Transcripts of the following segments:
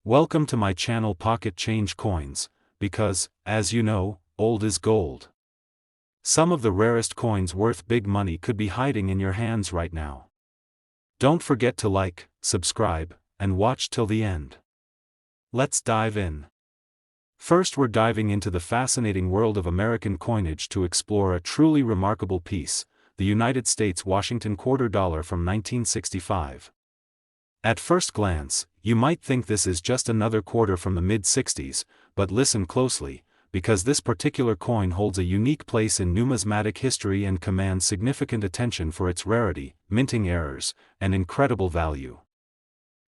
Welcome to my channel Pocket Change Coins, because, as you know, old is gold. Some of the rarest coins worth big money could be hiding in your hands right now. Don't forget to like, subscribe, and watch till the end. Let's dive in. First, we're diving into the fascinating world of American coinage to explore a truly remarkable piece, the United States Washington quarter dollar from 1965. At first glance, you might think this is just another quarter from the mid-60s, but listen closely, because this particular coin holds a unique place in numismatic history and commands significant attention for its rarity, minting errors, and incredible value.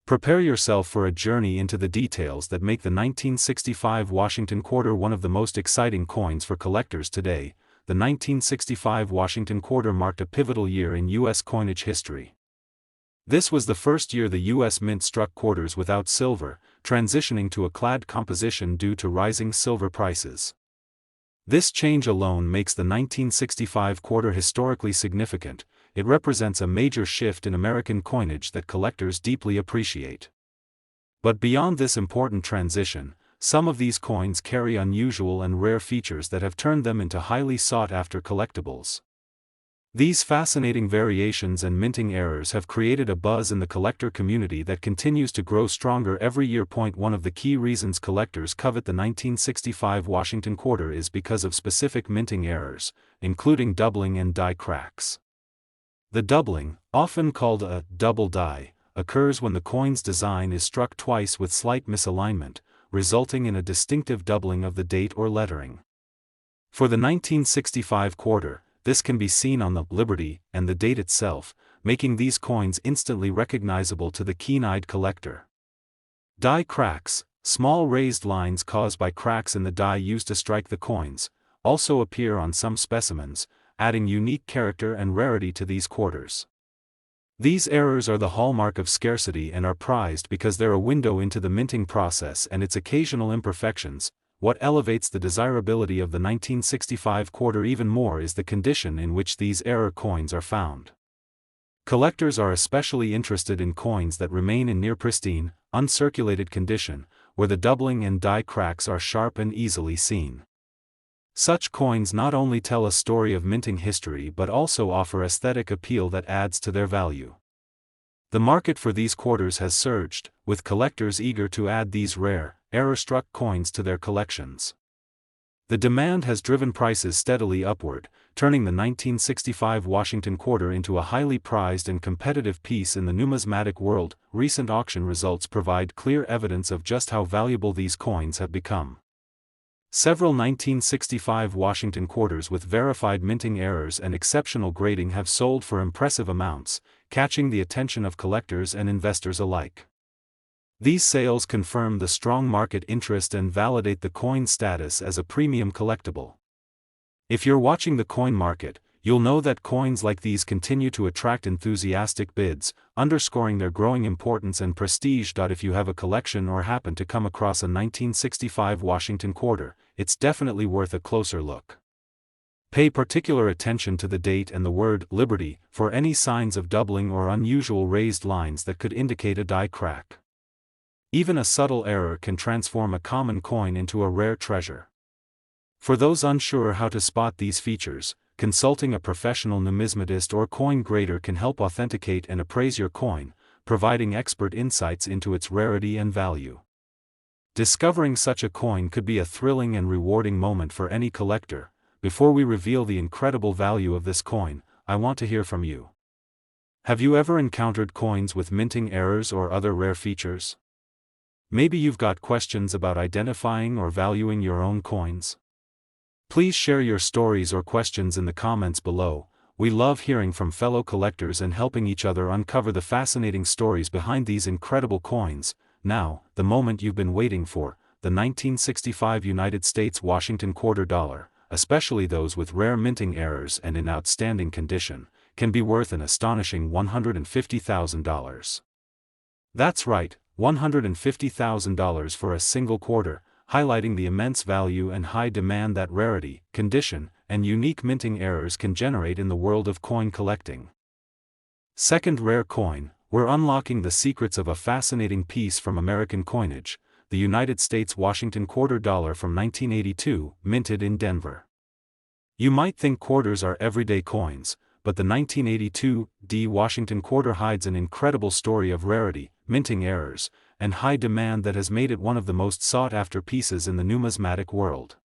Prepare yourself for a journey into the details that make the 1965 Washington quarter one of the most exciting coins for collectors today. The 1965 Washington quarter marked a pivotal year in U.S. coinage history. This was the first year the U.S. Mint struck quarters without silver, transitioning to a clad composition due to rising silver prices. This change alone makes the 1965 quarter historically significant. It represents a major shift in American coinage that collectors deeply appreciate. But beyond this important transition, some of these coins carry unusual and rare features that have turned them into highly sought-after collectibles. These fascinating variations and minting errors have created a buzz in the collector community that continues to grow stronger every year. One of the key reasons collectors covet the 1965 Washington quarter is because of specific minting errors, including doubling and die cracks. The doubling, often called a double die, occurs when the coin's design is struck twice with slight misalignment, resulting in a distinctive doubling of the date or lettering. For the 1965 quarter, this can be seen on the Liberty and the date itself, making these coins instantly recognizable to the keen-eyed collector. Die cracks, small raised lines caused by cracks in the die used to strike the coins, also appear on some specimens, adding unique character and rarity to these quarters. These errors are the hallmark of scarcity and are prized because they're a window into the minting process and its occasional imperfections. What elevates the desirability of the 1965 quarter even more is the condition in which these error coins are found. Collectors are especially interested in coins that remain in near-pristine, uncirculated condition, where the doubling and die cracks are sharp and easily seen. Such coins not only tell a story of minting history but also offer aesthetic appeal that adds to their value. The market for these quarters has surged, with collectors eager to add these rare, error-struck coins to their collections. The demand has driven prices steadily upward, turning the 1965 Washington quarter into a highly prized and competitive piece in the numismatic world. Recent auction results provide clear evidence of just how valuable these coins have become. Several 1965 Washington quarters with verified minting errors and exceptional grading have sold for impressive amounts, catching the attention of collectors and investors alike. These sales confirm the strong market interest and validate the coin's status as a premium collectible. If you're watching the coin market, you'll know that coins like these continue to attract enthusiastic bids, underscoring their growing importance and prestige. If you have a collection or happen to come across a 1965 Washington quarter, it's definitely worth a closer look. Pay particular attention to the date and the word Liberty for any signs of doubling or unusual raised lines that could indicate a die crack. Even a subtle error can transform a common coin into a rare treasure. For those unsure how to spot these features, consulting a professional numismatist or coin grader can help authenticate and appraise your coin, providing expert insights into its rarity and value. Discovering such a coin could be a thrilling and rewarding moment for any collector. Before we reveal the incredible value of this coin, I want to hear from you. Have you ever encountered coins with minting errors or other rare features? Maybe you've got questions about identifying or valuing your own coins. Please share your stories or questions in the comments below. We love hearing from fellow collectors and helping each other uncover the fascinating stories behind these incredible coins. Now, the moment you've been waiting for, the 1965 United States Washington quarter dollar, especially those with rare minting errors and in outstanding condition, can be worth an astonishing $150,000. That's right, $150,000 for a single quarter, highlighting the immense value and high demand that rarity, condition, and unique minting errors can generate in the world of coin collecting. Second rare coin, we're unlocking the secrets of a fascinating piece from American coinage, the United States Washington quarter dollar from 1982, minted in Denver. You might think quarters are everyday coins, but the 1982 D Washington quarter hides an incredible story of rarity, minting errors, and high demand that has made it one of the most sought-after pieces in the numismatic world.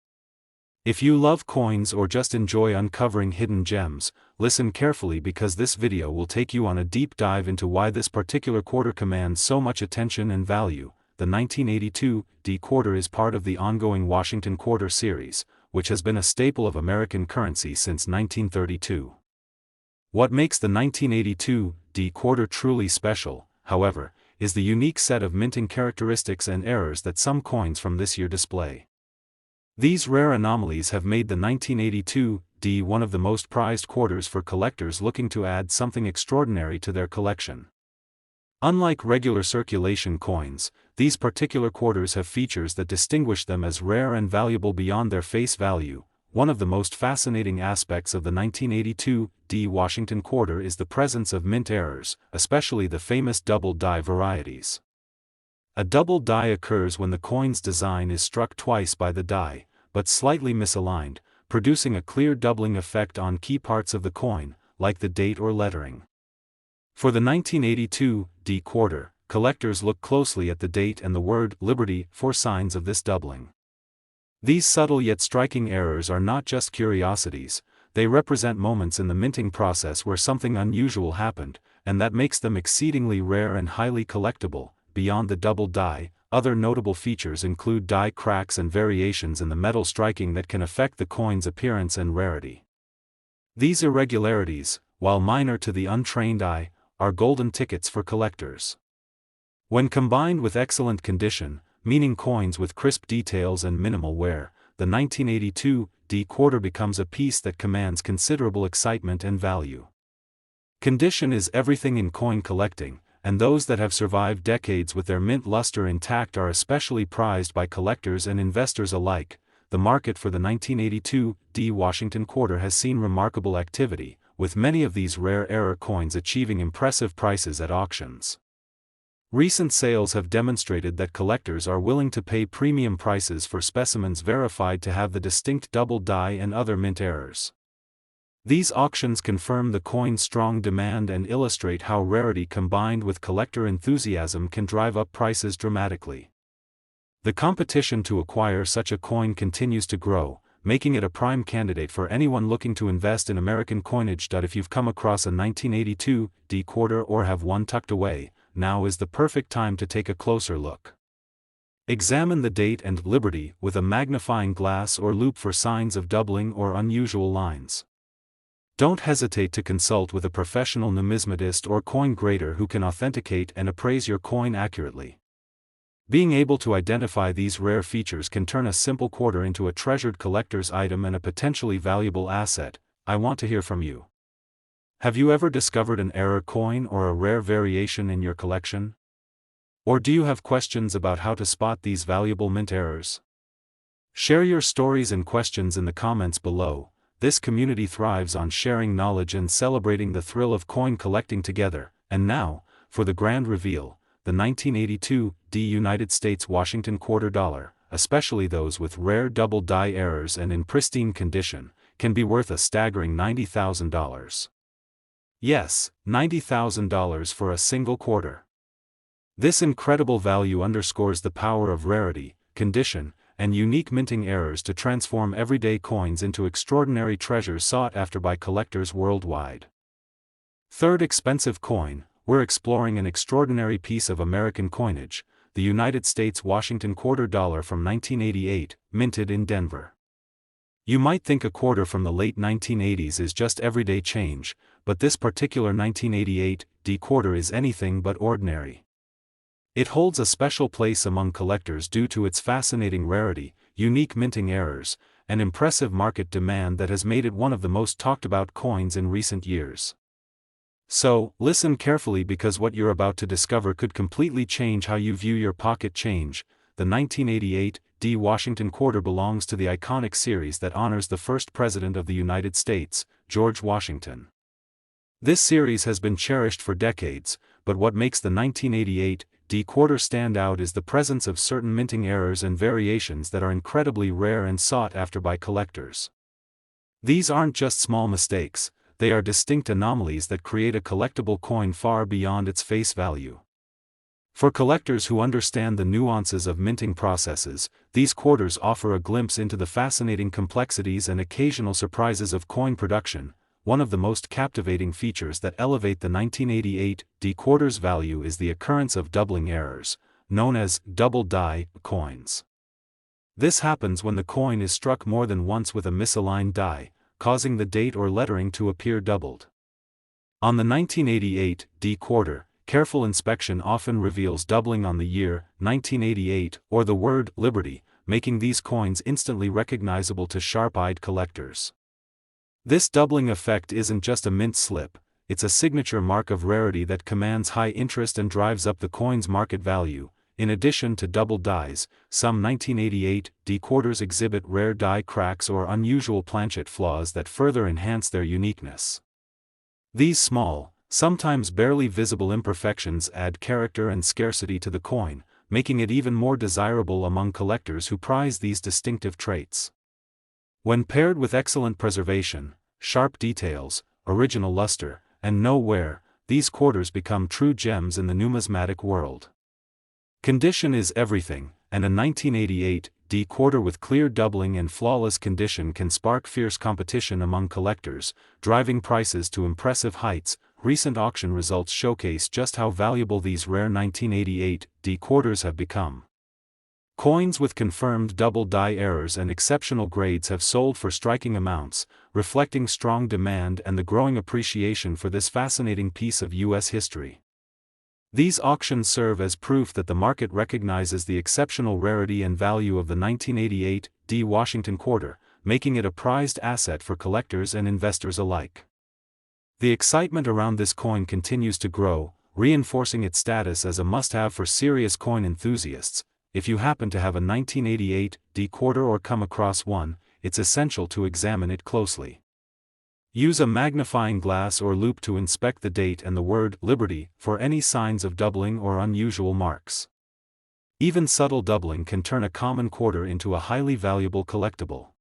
If you love coins or just enjoy uncovering hidden gems, listen carefully because this video will take you on a deep dive into why this particular quarter commands so much attention and value. The 1982 D quarter is part of the ongoing Washington quarter series, which has been a staple of American currency since 1932. What makes the 1982 D quarter truly special, however, is the unique set of minting characteristics and errors that some coins from this year display. These rare anomalies have made the 1982 D one of the most prized quarters for collectors looking to add something extraordinary to their collection. Unlike regular circulation coins, these particular quarters have features that distinguish them as rare and valuable beyond their face value. One of the most fascinating aspects of the 1982 D Washington quarter is the presence of mint errors, especially the famous double die varieties. A double die occurs when the coin's design is struck twice by the die, but slightly misaligned, producing a clear doubling effect on key parts of the coin, like the date or lettering. For the 1982 D quarter, collectors look closely at the date and the word Liberty for signs of this doubling. These subtle yet striking errors are not just curiosities, they represent moments in the minting process where something unusual happened, and that makes them exceedingly rare and highly collectible. Beyond the double die, other notable features include die cracks and variations in the metal striking that can affect the coin's appearance and rarity. These irregularities, while minor to the untrained eye, are golden tickets for collectors. When combined with excellent condition, meaning coins with crisp details and minimal wear, the 1982 D quarter becomes a piece that commands considerable excitement and value. Condition is everything in coin collecting, and those that have survived decades with their mint luster intact are especially prized by collectors and investors alike. The market for the 1982 D Washington quarter has seen remarkable activity, with many of these rare error coins achieving impressive prices at auctions. Recent sales have demonstrated that collectors are willing to pay premium prices for specimens verified to have the distinct double die and other mint errors. These auctions confirm the coin's strong demand and illustrate how rarity combined with collector enthusiasm can drive up prices dramatically. The competition to acquire such a coin continues to grow, making it a prime candidate for anyone looking to invest in American coinage. If you've come across a 1982 D quarter or have one tucked away, now is the perfect time to take a closer look. Examine the date and Liberty with a magnifying glass or loupe for signs of doubling or unusual lines. Don't hesitate to consult with a professional numismatist or coin grader who can authenticate and appraise your coin accurately. Being able to identify these rare features can turn a simple quarter into a treasured collector's item and a potentially valuable asset. I want to hear from you. Have you ever discovered an error coin or a rare variation in your collection? Or do you have questions about how to spot these valuable mint errors? Share your stories and questions in the comments below. This community thrives on sharing knowledge and celebrating the thrill of coin collecting together. And now, for the grand reveal, the 1982 D United States Washington quarter dollar, especially those with rare double die errors and in pristine condition, can be worth a staggering $90,000. Yes, $90,000 for a single quarter. This incredible value underscores the power of rarity, condition, and unique minting errors to transform everyday coins into extraordinary treasures sought after by collectors worldwide. Third expensive coin, we're exploring an extraordinary piece of American coinage, the United States Washington quarter dollar from 1988, minted in Denver. You might think a quarter from the late 1980s is just everyday change, but this particular 1988 D quarter is anything but ordinary. It holds a special place among collectors due to its fascinating rarity, unique minting errors, and impressive market demand that has made it one of the most talked about coins in recent years. So, listen carefully because what you're about to discover could completely change how you view your pocket change. The 1988 D Washington quarter belongs to the iconic series that honors the first President of the United States, George Washington. This series has been cherished for decades, but what makes the 1988 D quarter stand out is the presence of certain minting errors and variations that are incredibly rare and sought after by collectors. These aren't just small mistakes, they are distinct anomalies that create a collectible coin far beyond its face value. For collectors who understand the nuances of minting processes, these quarters offer a glimpse into the fascinating complexities and occasional surprises of coin production. One of the most captivating features that elevate the 1988 D quarter's value is the occurrence of doubling errors, known as double die coins. This happens when the coin is struck more than once with a misaligned die, causing the date or lettering to appear doubled. On the 1988 D quarter, careful inspection often reveals doubling on the year 1988 or the word Liberty, making these coins instantly recognizable to sharp-eyed collectors. This doubling effect isn't just a mint slip, it's a signature mark of rarity that commands high interest and drives up the coin's market value. In addition to double dies, some 1988 D quarters exhibit rare die cracks or unusual planchet flaws that further enhance their uniqueness. These small, sometimes barely visible imperfections add character and scarcity to the coin, making it even more desirable among collectors who prize these distinctive traits. When paired with excellent preservation, sharp details, original luster, and no wear, these quarters become true gems in the numismatic world. Condition is everything, and a 1988 D quarter with clear doubling and flawless condition can spark fierce competition among collectors, driving prices to impressive heights. Recent auction results showcase just how valuable these rare 1988 D quarters have become. Coins with confirmed double die errors and exceptional grades have sold for striking amounts, reflecting strong demand and the growing appreciation for this fascinating piece of U.S. history. These auctions serve as proof that the market recognizes the exceptional rarity and value of the 1988 D Washington quarter, making it a prized asset for collectors and investors alike. The excitement around this coin continues to grow, reinforcing its status as a must-have for serious coin enthusiasts. If you happen to have a 1988 D quarter or come across one, it's essential to examine it closely. Use a magnifying glass or loupe to inspect the date and the word Liberty for any signs of doubling or unusual marks. Even subtle doubling can turn a common quarter into a highly valuable collectible.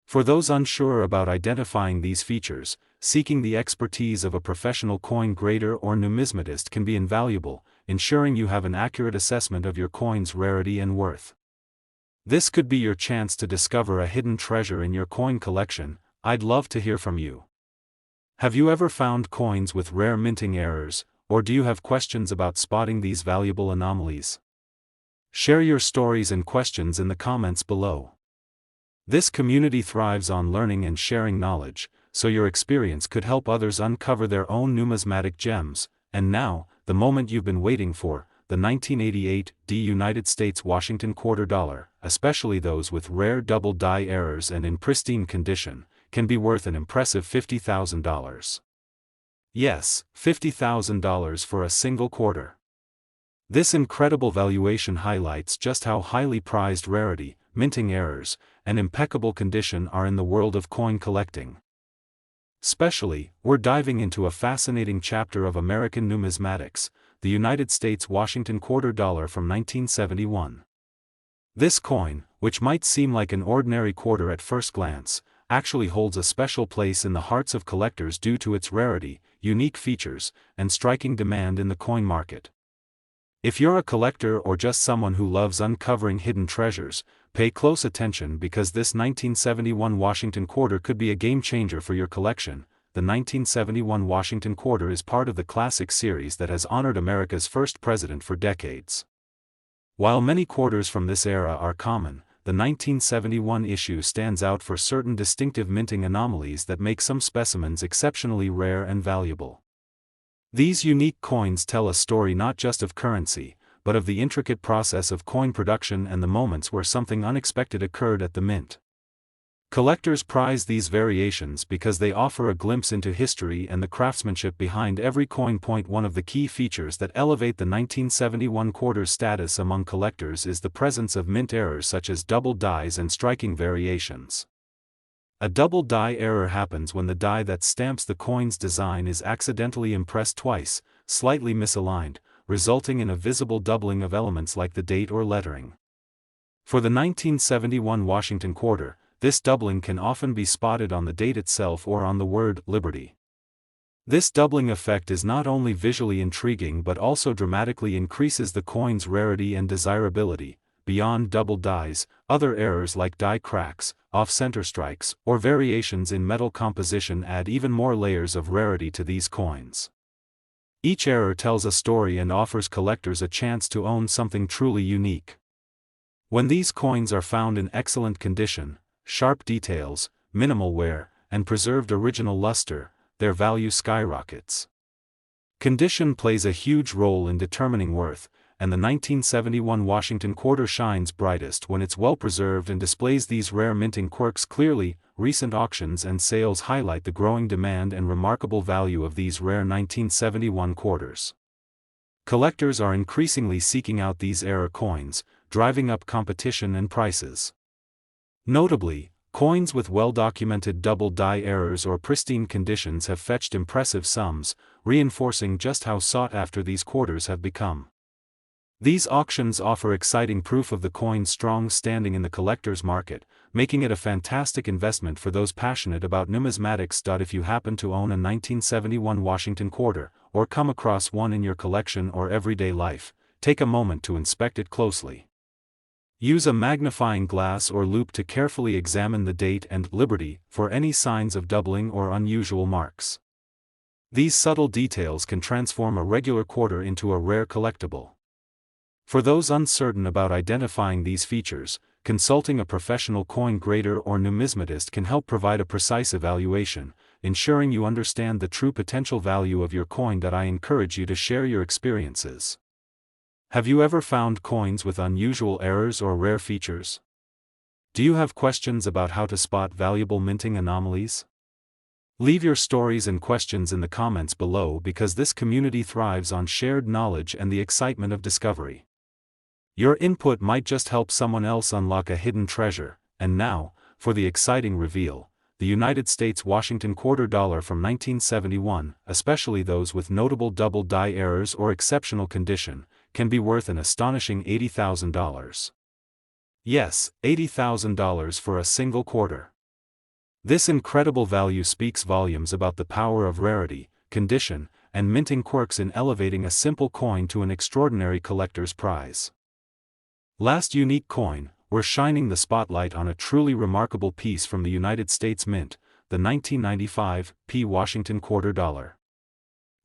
For those unsure about identifying these features, seeking the expertise of a professional coin grader or numismatist can be invaluable, ensuring you have an accurate assessment of your coin's rarity and worth. This could be your chance to discover a hidden treasure in your coin collection. I'd love to hear from you. Have you ever found coins with rare minting errors, or do you have questions about spotting these valuable anomalies? Share your stories and questions in the comments below. This community thrives on learning and sharing knowledge, so your experience could help others uncover their own numismatic gems. And now, the moment you've been waiting for, the 1988 D United States Washington quarter dollar, especially those with rare double die errors and in pristine condition, can be worth an impressive $50,000. Yes, $50,000 for a single quarter. This incredible valuation highlights just how highly prized rarity, minting errors, and impeccable condition are in the world of coin collecting. Especially, we're diving into a fascinating chapter of American numismatics, the United States Washington quarter dollar from 1971. This coin, which might seem like an ordinary quarter at first glance, actually holds a special place in the hearts of collectors due to its rarity, unique features, and striking demand in the coin market. If you're a collector or just someone who loves uncovering hidden treasures, pay close attention because this 1971 Washington quarter could be a game changer for your collection. The 1971 Washington quarter is part of the classic series that has honored America's first president for decades. While many quarters from this era are common, the 1971 issue stands out for certain distinctive minting anomalies that make some specimens exceptionally rare and valuable. These unique coins tell a story not just of currency, but of the intricate process of coin production and the moments where something unexpected occurred at the mint. Collectors prize these variations because they offer a glimpse into history and the craftsmanship behind every coin. One of the key features that elevate the 1971 quarter's status among collectors is the presence of mint errors such as double dies and striking variations. A double die error happens when the die that stamps the coin's design is accidentally impressed twice, slightly misaligned, resulting in a visible doubling of elements like the date or lettering. For the 1971 Washington quarter, this doubling can often be spotted on the date itself or on the word Liberty. This doubling effect is not only visually intriguing but also dramatically increases the coin's rarity and desirability. Beyond double dies, other errors like die cracks, off-center strikes, or variations in metal composition add even more layers of rarity to these coins. Each error tells a story and offers collectors a chance to own something truly unique. When these coins are found in excellent condition, sharp details, minimal wear, and preserved original luster, their value skyrockets. Condition plays a huge role in determining worth, and the 1971 Washington quarter shines brightest when it's well preserved and displays these rare minting quirks clearly. Recent auctions and sales highlight the growing demand and remarkable value of these rare 1971 quarters. Collectors are increasingly seeking out these era coins, driving up competition and prices. Notably, coins with well-documented double die errors or pristine conditions have fetched impressive sums, reinforcing just how sought after these quarters have become. These auctions offer exciting proof of the coin's strong standing in the collector's market, making it a fantastic investment for those passionate about numismatics. If you happen to own a 1971 Washington quarter, or come across one in your collection or everyday life, take a moment to inspect it closely. Use a magnifying glass or loupe to carefully examine the date and Liberty for any signs of doubling or unusual marks. These subtle details can transform a regular quarter into a rare collectible. For those uncertain about identifying these features, consulting a professional coin grader or numismatist can help provide a precise evaluation, ensuring you understand the true potential value of your coin. I encourage you to share your experiences. Have you ever found coins with unusual errors or rare features? Do you have questions about how to spot valuable minting anomalies? Leave your stories and questions in the comments below because this community thrives on shared knowledge and the excitement of discovery. Your input might just help someone else unlock a hidden treasure. And now, for the exciting reveal, the United States Washington quarter dollar from 1971, especially those with notable double die errors or exceptional condition, can be worth an astonishing $80,000. Yes, $80,000 for a single quarter. This incredible value speaks volumes about the power of rarity, condition, and minting quirks in elevating a simple coin to an extraordinary collector's prize. Last unique coin, we're shining the spotlight on a truly remarkable piece from the United States Mint, the 1995 P. Washington quarter dollar.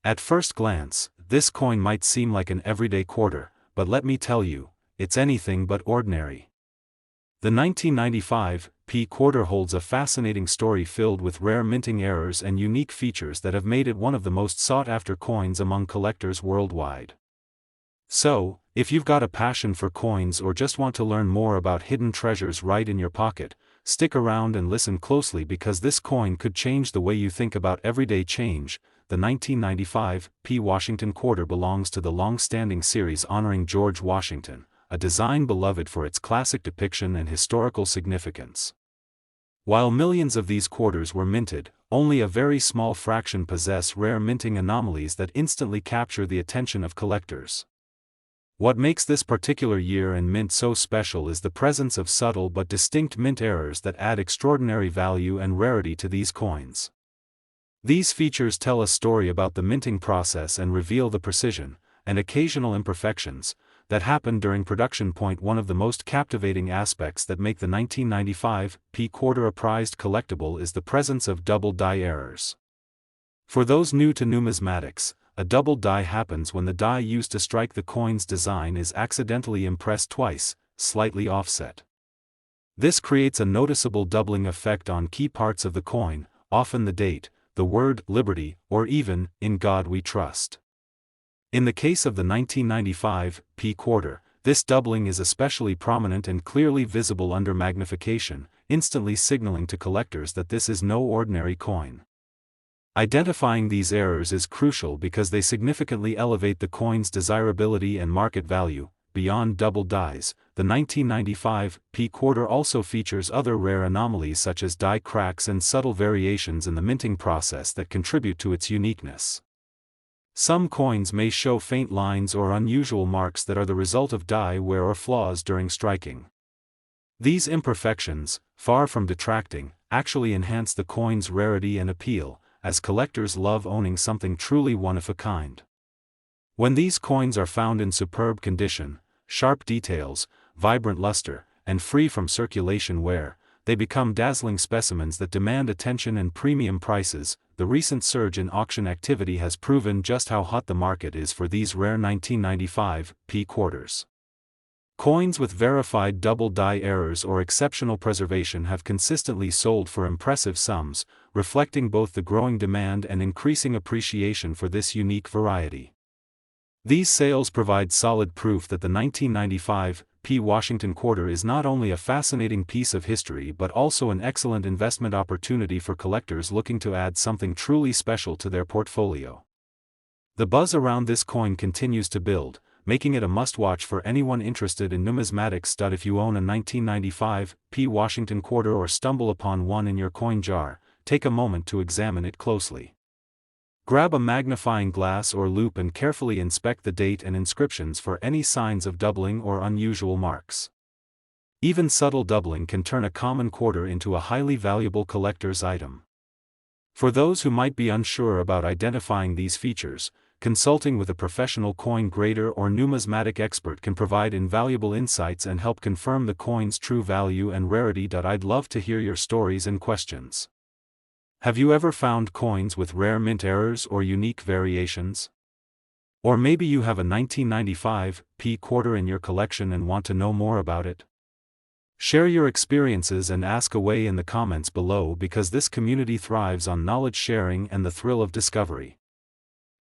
At first glance, this coin might seem like an everyday quarter, but let me tell you, it's anything but ordinary. The 1995 P quarter holds a fascinating story filled with rare minting errors and unique features that have made it one of the most sought-after coins among collectors worldwide. So, if you've got a passion for coins or just want to learn more about hidden treasures right in your pocket, stick around and listen closely because this coin could change the way you think about everyday change. The 1995 P. Washington quarter belongs to the long-standing series honoring George Washington, a design beloved for its classic depiction and historical significance. While millions of these quarters were minted, only a very small fraction possess rare minting anomalies that instantly capture the attention of collectors. What makes this particular year and mint so special is the presence of subtle but distinct mint errors that add extraordinary value and rarity to these coins. These features tell a story about the minting process and reveal the precision, and occasional imperfections, that happen during production. One of the most captivating aspects that make the 1995 P quarter a prized collectible is the presence of double die errors. For those new to numismatics, a double die happens when the die used to strike the coin's design is accidentally impressed twice, slightly offset. This creates a noticeable doubling effect on key parts of the coin, often the date, the word Liberty, or even, In God We Trust. In the case of the 1995 P quarter, this doubling is especially prominent and clearly visible under magnification, instantly signaling to collectors that this is no ordinary coin. Identifying these errors is crucial because they significantly elevate the coin's desirability and market value. Beyond double dies, the 1995 P quarter also features other rare anomalies such as die cracks and subtle variations in the minting process that contribute to its uniqueness. Some coins may show faint lines or unusual marks that are the result of die wear or flaws during striking. These imperfections, far from detracting, actually enhance the coin's rarity and appeal, as collectors love owning something truly one of a kind. When these coins are found in superb condition, sharp details, vibrant luster, and free from circulation wear, they become dazzling specimens that demand attention and premium prices. The recent surge in auction activity has proven just how hot the market is for these rare 1995 P quarters. Coins with verified double die errors or exceptional preservation have consistently sold for impressive sums, reflecting both the growing demand and increasing appreciation for this unique variety. These sales provide solid proof that the 1995 P Washington quarter is not only a fascinating piece of history but also an excellent investment opportunity for collectors looking to add something truly special to their portfolio. The buzz around this coin continues to build, making it a must-watch for anyone interested in numismatics. If you own a 1995 P Washington quarter or stumble upon one in your coin jar, take a moment to examine it closely. Grab a magnifying glass or loupe and carefully inspect the date and inscriptions for any signs of doubling or unusual marks. Even subtle doubling can turn a common quarter into a highly valuable collector's item. For those who might be unsure about identifying these features, consulting with a professional coin grader or numismatic expert can provide invaluable insights and help confirm the coin's true value and rarity. I'd love to hear your stories and questions. Have you ever found coins with rare mint errors or unique variations? Or maybe you have a 1995 P quarter in your collection and want to know more about it? Share your experiences and ask away in the comments below, because this community thrives on knowledge sharing and the thrill of discovery.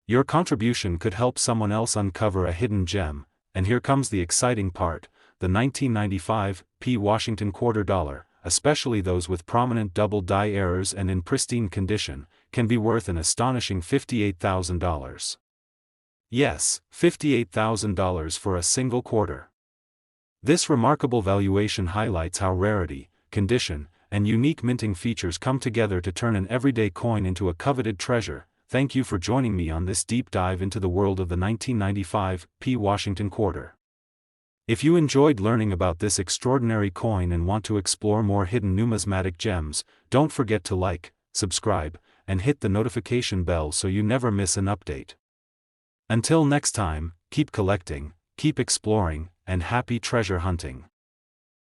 Your contribution could help someone else uncover a hidden gem, and here comes the exciting part: the 1995 P Washington quarter dollar, especially those with prominent double die errors and in pristine condition, can be worth an astonishing $58,000. Yes, $58,000 for a single quarter. This remarkable valuation highlights how rarity, condition, and unique minting features come together to turn an everyday coin into a coveted treasure. Thank you for joining me on this deep dive into the world of the 1995 P Washington quarter. If you enjoyed learning about this extraordinary coin and want to explore more hidden numismatic gems, don't forget to like, subscribe, and hit the notification bell so you never miss an update. Until next time, keep collecting, keep exploring, and happy treasure hunting.